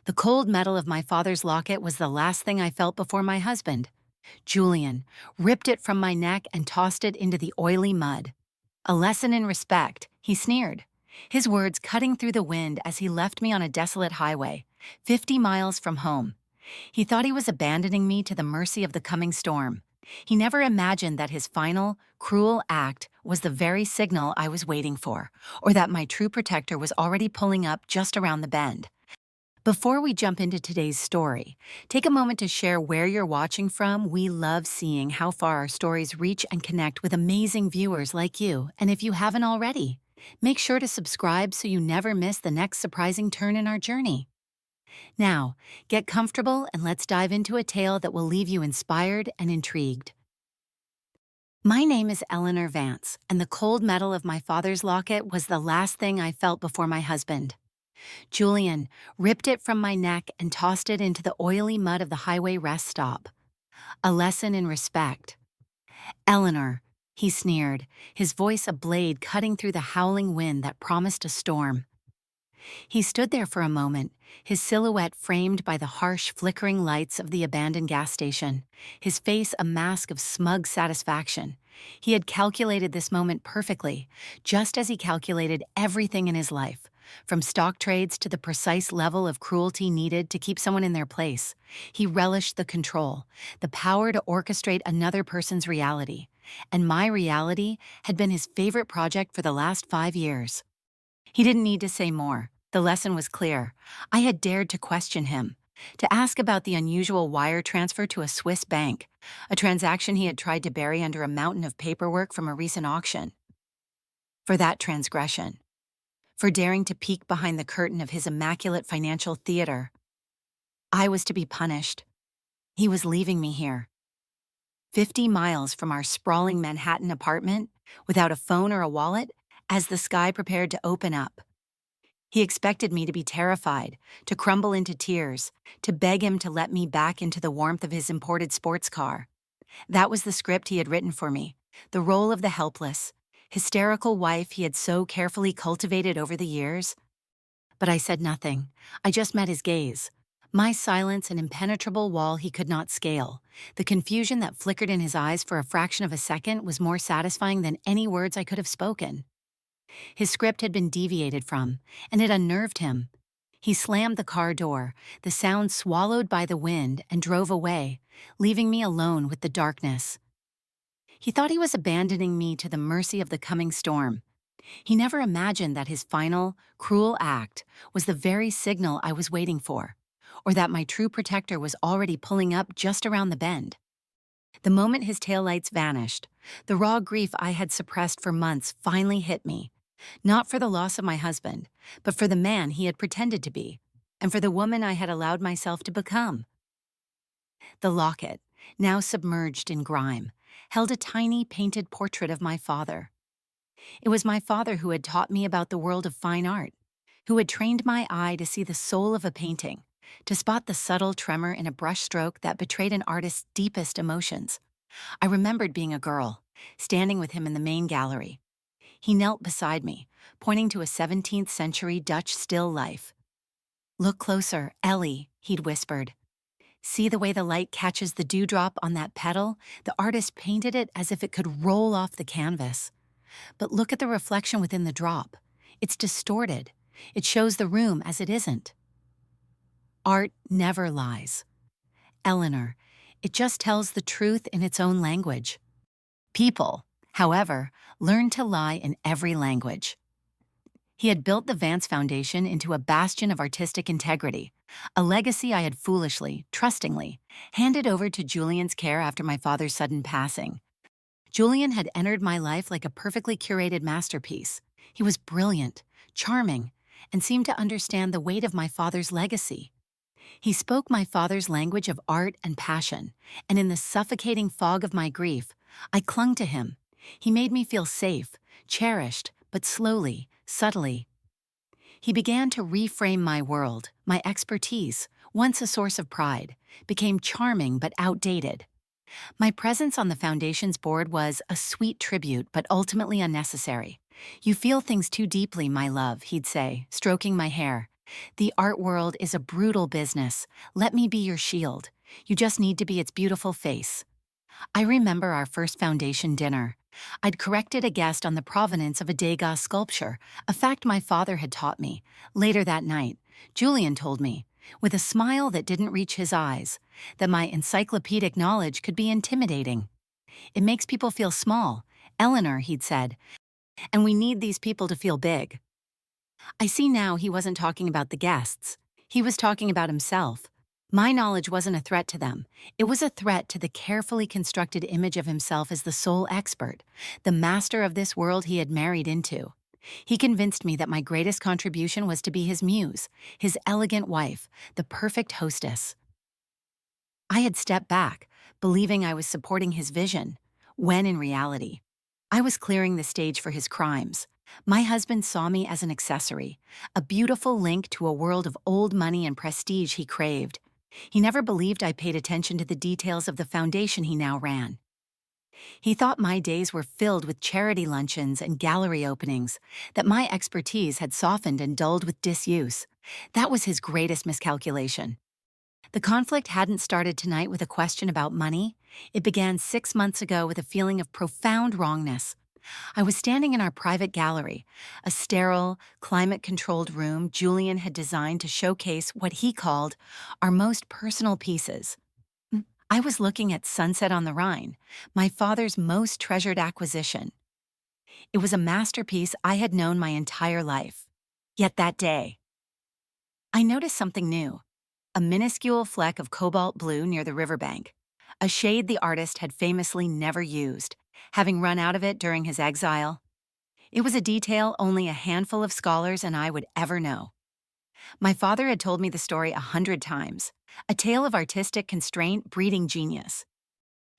The cold metal of my father's locket was the last thing I felt before my husband. Julian ripped it from my neck and tossed it into the oily mud. A lesson in respect, he sneered, his words cutting through the wind as he left me on a desolate highway, 50 miles from home. He thought he was abandoning me to the mercy of the coming storm. He never imagined that his final, cruel act was the very signal I was waiting for, or that my true protector was already pulling up just around the bend. Before we jump into today's story, take a moment to share where you're watching from. We love seeing how far our stories reach and connect with amazing viewers like you. And if you haven't already, make sure to subscribe so you never miss the next surprising turn in our journey. Now, get comfortable and let's dive into a tale that will leave you inspired and intrigued. My name is Eleanor Vance, and the cold metal of my father's locket was the last thing I felt before my husband. Julian ripped it from my neck and tossed it into the oily mud of the highway rest stop. A lesson in respect. Eleanor, he sneered, his voice a blade cutting through the howling wind that promised a storm. He stood there for a moment, his silhouette framed by the harsh, flickering lights of the abandoned gas station, his face a mask of smug satisfaction. He had calculated this moment perfectly, just as he calculated everything in his life, from stock trades to the precise level of cruelty needed to keep someone in their place. He relished the control, the power to orchestrate another person's reality. And my reality had been his favorite project for the last 5 years. He didn't need to say more. The lesson was clear. I had dared to question him, to ask about the unusual wire transfer to a Swiss bank, a transaction he had tried to bury under a mountain of paperwork from a recent auction. For that transgression, for daring to peek behind the curtain of his immaculate financial theater, I was to be punished. He was leaving me here, 50 miles from our sprawling Manhattan apartment, without a phone or a wallet, as the sky prepared to open up. He expected me to be terrified, to crumble into tears, to beg him to let me back into the warmth of his imported sports car. That was the script he had written for me, the role of the helpless, hysterical wife he had so carefully cultivated over the years. But I said nothing. I just met his gaze. My silence an impenetrable wall he could not scale. The confusion that flickered in his eyes for a fraction of a second was more satisfying than any words I could have spoken. His script had been deviated from, and it unnerved him. He slammed the car door, the sound swallowed by the wind, and drove away, leaving me alone with the darkness. He thought he was abandoning me to the mercy of the coming storm. He never imagined that his final, cruel act was the very signal I was waiting for, or that my true protector was already pulling up just around the bend. The moment his taillights vanished, the raw grief I had suppressed for months finally hit me. Not for the loss of my husband, but for the man he had pretended to be, and for the woman I had allowed myself to become. The locket, now submerged in grime, held a tiny painted portrait of my father. It was my father who had taught me about the world of fine art, who had trained my eye to see the soul of a painting, to spot the subtle tremor in a brushstroke that betrayed an artist's deepest emotions. I remembered being a girl, standing with him in the main gallery. He knelt beside me, pointing to a 17th century Dutch still life. "Look closer, Ellie," he'd whispered. "See the way the light catches the dewdrop on that petal? The artist painted it as if it could roll off the canvas. But look at the reflection within the drop. It's distorted. It shows the room as it isn't. Art never lies. Eleanor, it just tells the truth in its own language. People, however, learn to lie in every language." He had built the Vance Foundation into a bastion of artistic integrity, a legacy I had foolishly, trustingly, handed over to Julian's care after my father's sudden passing. Julian had entered my life like a perfectly curated masterpiece. He was brilliant, charming, and seemed to understand the weight of my father's legacy. He spoke my father's language of art and passion, and in the suffocating fog of my grief, I clung to him. He made me feel safe, cherished, but slowly, subtly. He began to reframe my world. My expertise, once a source of pride, became charming but outdated. My presence on the Foundation's board was a sweet tribute but ultimately unnecessary. "You feel things too deeply, my love," he'd say, stroking my hair. The art world is a brutal business. Let me be your shield. You just need to be its beautiful face. I remember our first foundation dinner. I'd corrected a guest on the provenance of a Degas sculpture, a fact my father had taught me. Later that night, Julian told me, with a smile that didn't reach his eyes, that my encyclopedic knowledge could be intimidating. It makes people feel small, Eleanor, he'd said, and we need these people to feel big. I see now he wasn't talking about the guests. He was talking about himself. My knowledge wasn't a threat to them. It was a threat to the carefully constructed image of himself as the sole expert, the master of this world he had married into. He convinced me that my greatest contribution was to be his muse, his elegant wife, the perfect hostess. I had stepped back, believing I was supporting his vision, when in reality, I was clearing the stage for his crimes. My husband saw me as an accessory, a beautiful link to a world of old money and prestige he craved. He never believed I paid attention to the details of the foundation he now ran. He thought my days were filled with charity luncheons and gallery openings, that my expertise had softened and dulled with disuse. That was his greatest miscalculation. The conflict hadn't started tonight with a question about money. It began 6 months ago with a feeling of profound wrongness. I was standing in our private gallery, a sterile, climate-controlled room Julian had designed to showcase what he called our most personal pieces. I was looking at Sunset on the Rhine, my father's most treasured acquisition. It was a masterpiece I had known my entire life. Yet that day, I noticed something new. A minuscule fleck of cobalt blue near the riverbank, a shade the artist had famously never used, having run out of it during his exile. It was a detail only a handful of scholars and I would ever know. My father had told me the story 100 times, a tale of artistic constraint breeding genius.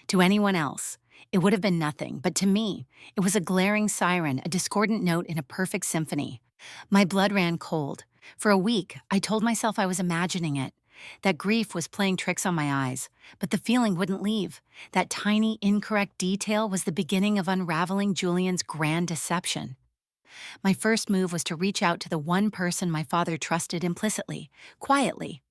To anyone else, it would have been nothing, but to me, it was a glaring siren, a discordant note in a perfect symphony. My blood ran cold. For a week, I told myself I was imagining it, that grief was playing tricks on my eyes, but the feeling wouldn't leave. That tiny, incorrect detail was the beginning of unraveling Julian's grand deception. My first move was to reach out to the one person my father trusted implicitly, quietly.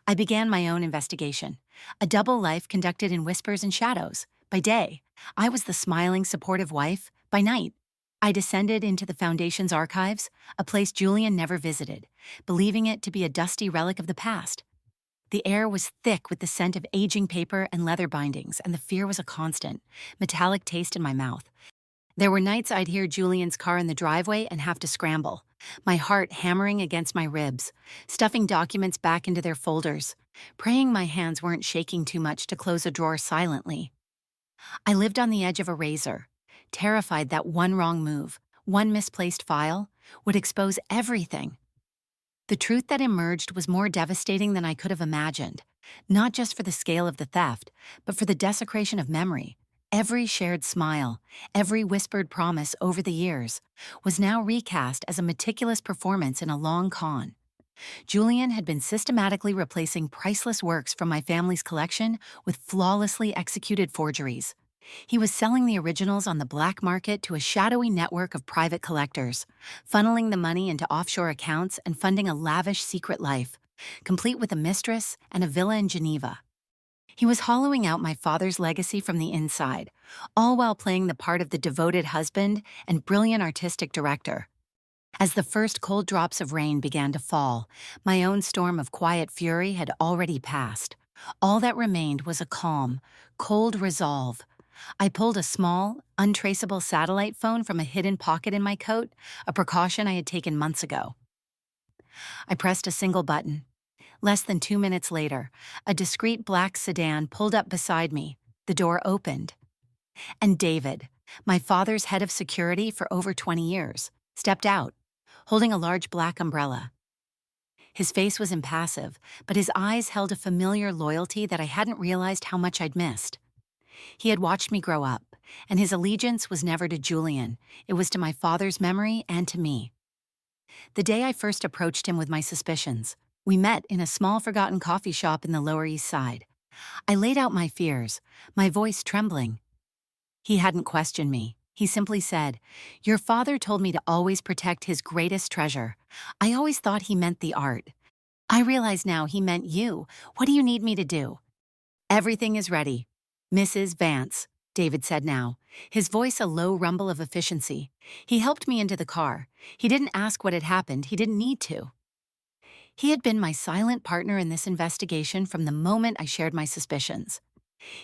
I began my own investigation, a double life conducted in whispers and shadows. By day, I was the smiling, supportive wife. By night, I descended into the Foundation's archives, a place Julian never visited, believing it to be a dusty relic of the past. The air was thick with the scent of aging paper and leather bindings, and the fear was a constant, metallic taste in my mouth. There were nights I'd hear Julian's car in the driveway and have to scramble, my heart hammering against my ribs, stuffing documents back into their folders, praying my hands weren't shaking too much to close a drawer silently. I lived on the edge of a razor, terrified that one wrong move, one misplaced file, would expose everything. The truth that emerged was more devastating than I could have imagined, not just for the scale of the theft, but for the desecration of memory. Every shared smile, every whispered promise over the years, was now recast as a meticulous performance in a long con. Julian had been systematically replacing priceless works from my family's collection with flawlessly executed forgeries. He was selling the originals on the black market to a shadowy network of private collectors, funneling the money into offshore accounts and funding a lavish secret life, complete with a mistress and a villa in Geneva. He was hollowing out my father's legacy from the inside, all while playing the part of the devoted husband and brilliant artistic director. As the first cold drops of rain began to fall, my own storm of quiet fury had already passed. All that remained was a calm, cold resolve. I pulled a small, untraceable satellite phone from a hidden pocket in my coat, a precaution I had taken months ago. I pressed a single button. Less than 2 minutes later, a discreet black sedan pulled up beside me. The door opened. And David, my father's head of security for over 20 years, stepped out, holding a large black umbrella. His face was impassive, but his eyes held a familiar loyalty that I hadn't realized how much I'd missed. He had watched me grow up, and his allegiance was never to Julian. It was to my father's memory and to me. The day I first approached him with my suspicions, we met in a small forgotten coffee shop in the Lower East Side. I laid out my fears, my voice trembling. He hadn't questioned me. He simply said, "Your father told me to always protect his greatest treasure. I always thought he meant the art. I realize now he meant you. What do you need me to do?" "Everything is ready, Mrs. Vance," David said now, his voice a low rumble of efficiency. He helped me into the car. He didn't ask what had happened. He didn't need to. He had been my silent partner in this investigation from the moment I shared my suspicions.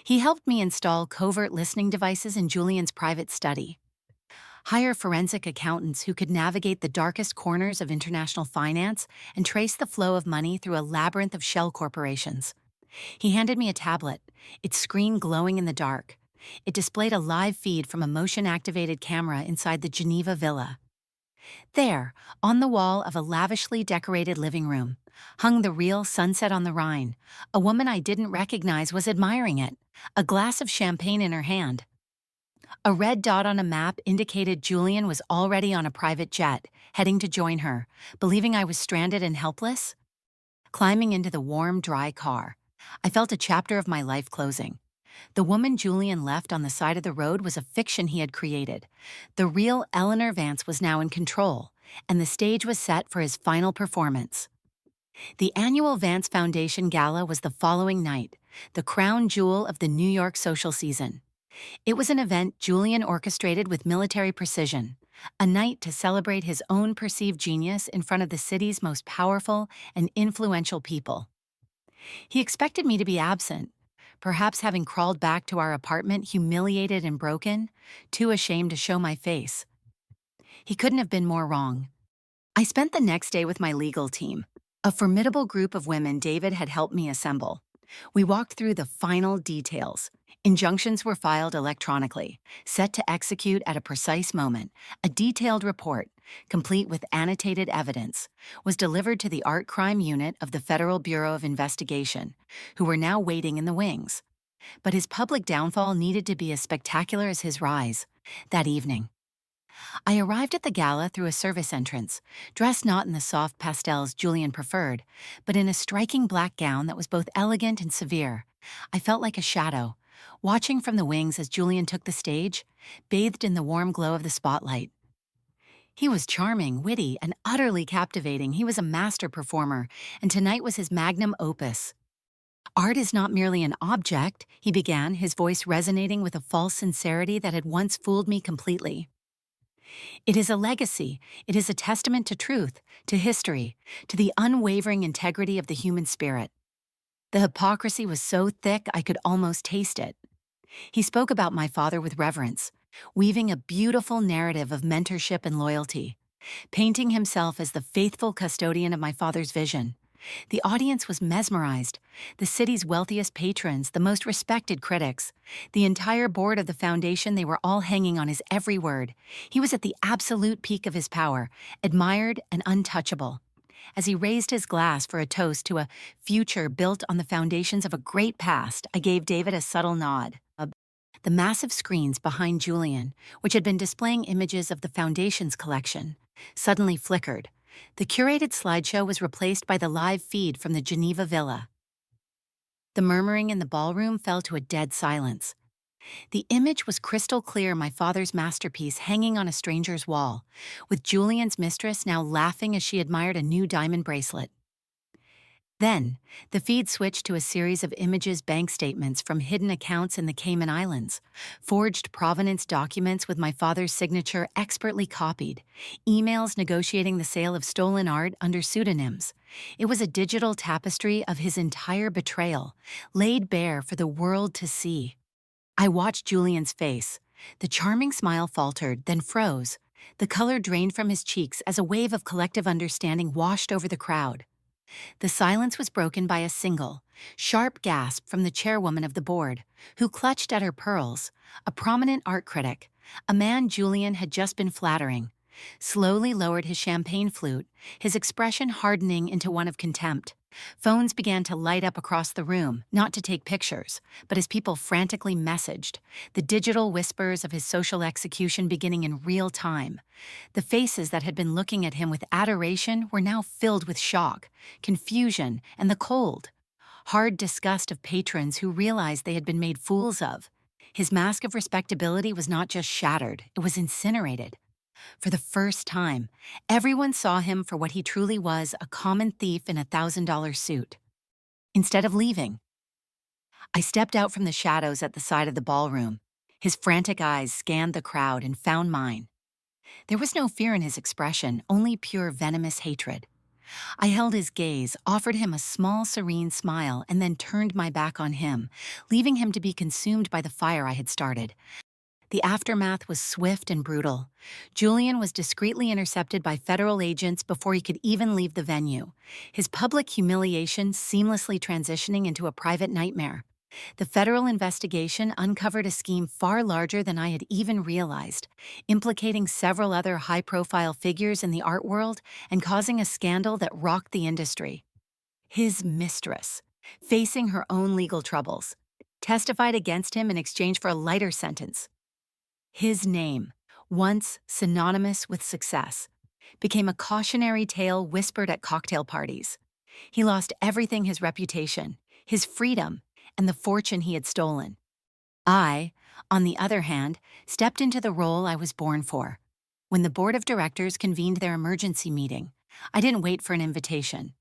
He helped me install covert listening devices in Julian's private study, hire forensic accountants who could navigate the darkest corners of international finance and trace the flow of money through a labyrinth of shell corporations. He handed me a tablet, its screen glowing in the dark. It displayed a live feed from a motion-activated camera inside the Geneva villa. There, on the wall of a lavishly decorated living room, hung the real Sunset on the Rhine. A woman I didn't recognize was admiring it, a glass of champagne in her hand. A red dot on a map indicated Julian was already on a private jet, heading to join her, believing I was stranded and helpless. Climbing into the warm, dry car, I felt a chapter of my life closing. The woman Julian left on the side of the road was a fiction he had created. The real Eleanor Vance was now in control, and the stage was set for his final performance. The annual Vance Foundation Gala was the following night, the crown jewel of the New York social season. It was an event Julian orchestrated with military precision, a night to celebrate his own perceived genius in front of the city's most powerful and influential people. He expected me to be absent, perhaps having crawled back to our apartment humiliated and broken, too ashamed to show my face. He couldn't have been more wrong. I spent the next day with my legal team, a formidable group of women David had helped me assemble. We walked through the final details. Injunctions were filed electronically, set to execute at a precise moment. A detailed report, complete with annotated evidence, was delivered to the Art Crime Unit of the Federal Bureau of Investigation, who were now waiting in the wings. But his public downfall needed to be as spectacular as his rise. That evening, I arrived at the gala through a service entrance, dressed not in the soft pastels Julian preferred, but in a striking black gown that was both elegant and severe. I felt like a shadow, watching from the wings as Julian took the stage, bathed in the warm glow of the spotlight. He was charming, witty, and utterly captivating. He was a master performer, and tonight was his magnum opus. "Art is not merely an object," he began, his voice resonating with a false sincerity that had once fooled me completely. "It is a legacy. It is a testament to truth, to history, to the unwavering integrity of the human spirit." The hypocrisy was so thick I could almost taste it. He spoke about my father with reverence, weaving a beautiful narrative of mentorship and loyalty, painting himself as the faithful custodian of my father's vision. The audience was mesmerized. The city's wealthiest patrons, the most respected critics, the entire board of the foundation, they were all hanging on his every word. He was at the absolute peak of his power, admired and untouchable. As he raised his glass for a toast to a future built on the foundations of a great past, I gave David a subtle nod. The massive screens behind Julian, which had been displaying images of the foundation's collection, suddenly flickered. The curated slideshow was replaced by the live feed from the Geneva villa. The murmuring in the ballroom fell to a dead silence. The image was crystal clear, my father's masterpiece hanging on a stranger's wall, with Julian's mistress now laughing as she admired a new diamond bracelet. Then, the feed switched to a series of images, bank statements from hidden accounts in the Cayman Islands, forged provenance documents with my father's signature expertly copied, emails negotiating the sale of stolen art under pseudonyms. It was a digital tapestry of his entire betrayal, laid bare for the world to see. I watched Julian's face. The charming smile faltered, then froze. The color drained from his cheeks as a wave of collective understanding washed over the crowd. The silence was broken by a single, sharp gasp from the chairwoman of the board, who clutched at her pearls, a prominent art critic, a man Julian had just been flattering, slowly lowered his champagne flute, his expression hardening into one of contempt. Phones began to light up across the room, not to take pictures, but as people frantically messaged, the digital whispers of his social execution beginning in real time. The faces that had been looking at him with adoration were now filled with shock, confusion, and the cold, hard disgust of patrons who realized they had been made fools of. His mask of respectability was not just shattered, it was incinerated. For the first time, everyone saw him for what he truly was, a common thief in $1,000 suit. Instead of leaving, I stepped out from the shadows at the side of the ballroom. His frantic eyes scanned the crowd and found mine. There was no fear in his expression, only pure venomous hatred. I held his gaze, offered him a small, serene smile, and then turned my back on him, leaving him to be consumed by the fire I had started. The aftermath was swift and brutal. Julian was discreetly intercepted by federal agents before he could even leave the venue, his public humiliation seamlessly transitioning into a private nightmare. The federal investigation uncovered a scheme far larger than I had even realized, implicating several other high-profile figures in the art world and causing a scandal that rocked the industry. His mistress, facing her own legal troubles, testified against him in exchange for a lighter sentence. His name, once synonymous with success, became a cautionary tale whispered at cocktail parties. He lost everything: his reputation, his freedom, and the fortune he had stolen. I, on the other hand, stepped into the role I was born for. When the board of directors convened their emergency meeting, I didn't wait for an invitation.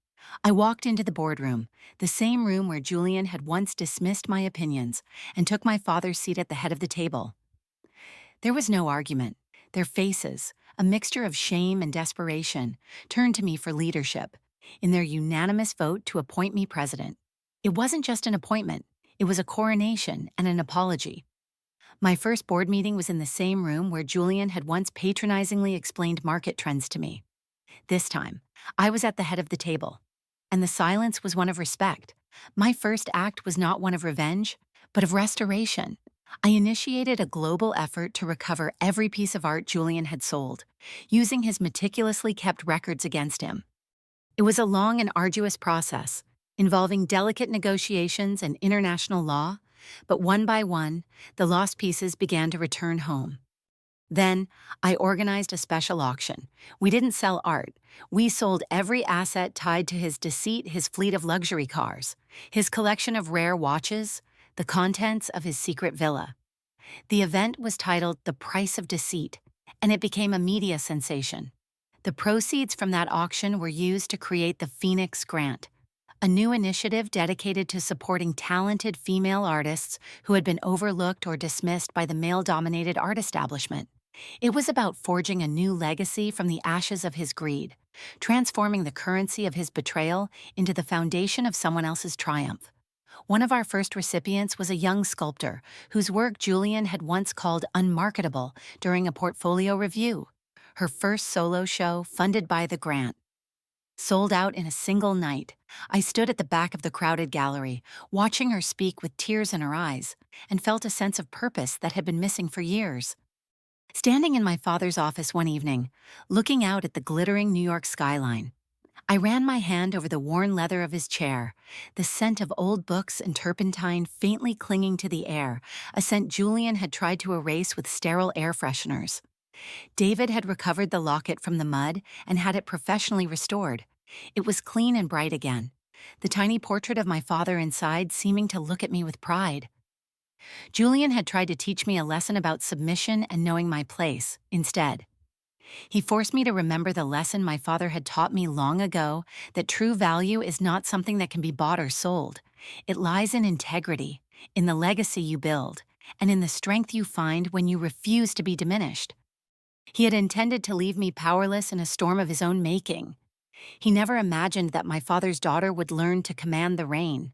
I walked into the boardroom, the same room where Julian had once dismissed my opinions, and took my father's seat at the head of the table. There was no argument. Their faces, a mixture of shame and desperation, turned to me for leadership, in their unanimous vote to appoint me president. It wasn't just an appointment, it was a coronation and an apology. My first board meeting was in the same room where Julian had once patronizingly explained market trends to me. This time, I was at the head of the table, and the silence was one of respect. My first act was not one of revenge, but of restoration. I initiated a global effort to recover every piece of art Julian had sold, using his meticulously kept records against him. It was a long and arduous process, involving delicate negotiations and international law, but one by one, the lost pieces began to return home. Then, I organized a special auction. We didn't sell art. We sold every asset tied to his deceit, his fleet of luxury cars, his collection of rare watches, the contents of his secret villa. The event was titled The Price of Deceit, and it became a media sensation. The proceeds from that auction were used to create the Phoenix Grant, a new initiative dedicated to supporting talented female artists who had been overlooked or dismissed by the male-dominated art establishment. It was about forging a new legacy from the ashes of his greed, transforming the currency of his betrayal into the foundation of someone else's triumph. One of our first recipients was a young sculptor whose work Julian had once called unmarketable during a portfolio review. Her first solo show, funded by the grant, sold out in a single night. I stood at the back of the crowded gallery, watching her speak with tears in her eyes, and felt a sense of purpose that had been missing for years. Standing in my father's office one evening, looking out at the glittering New York skyline, I ran my hand over the worn leather of his chair, the scent of old books and turpentine faintly clinging to the air, a scent Julian had tried to erase with sterile air fresheners. David had recovered the locket from the mud and had it professionally restored. It was clean and bright again, the tiny portrait of my father inside seeming to look at me with pride. Julian had tried to teach me a lesson about submission and knowing my place, instead. He forced me to remember the lesson my father had taught me long ago, that true value is not something that can be bought or sold. It lies in integrity, in the legacy you build, and in the strength you find when you refuse to be diminished. He had intended to leave me powerless in a storm of his own making. He never imagined that my father's daughter would learn to command the rein.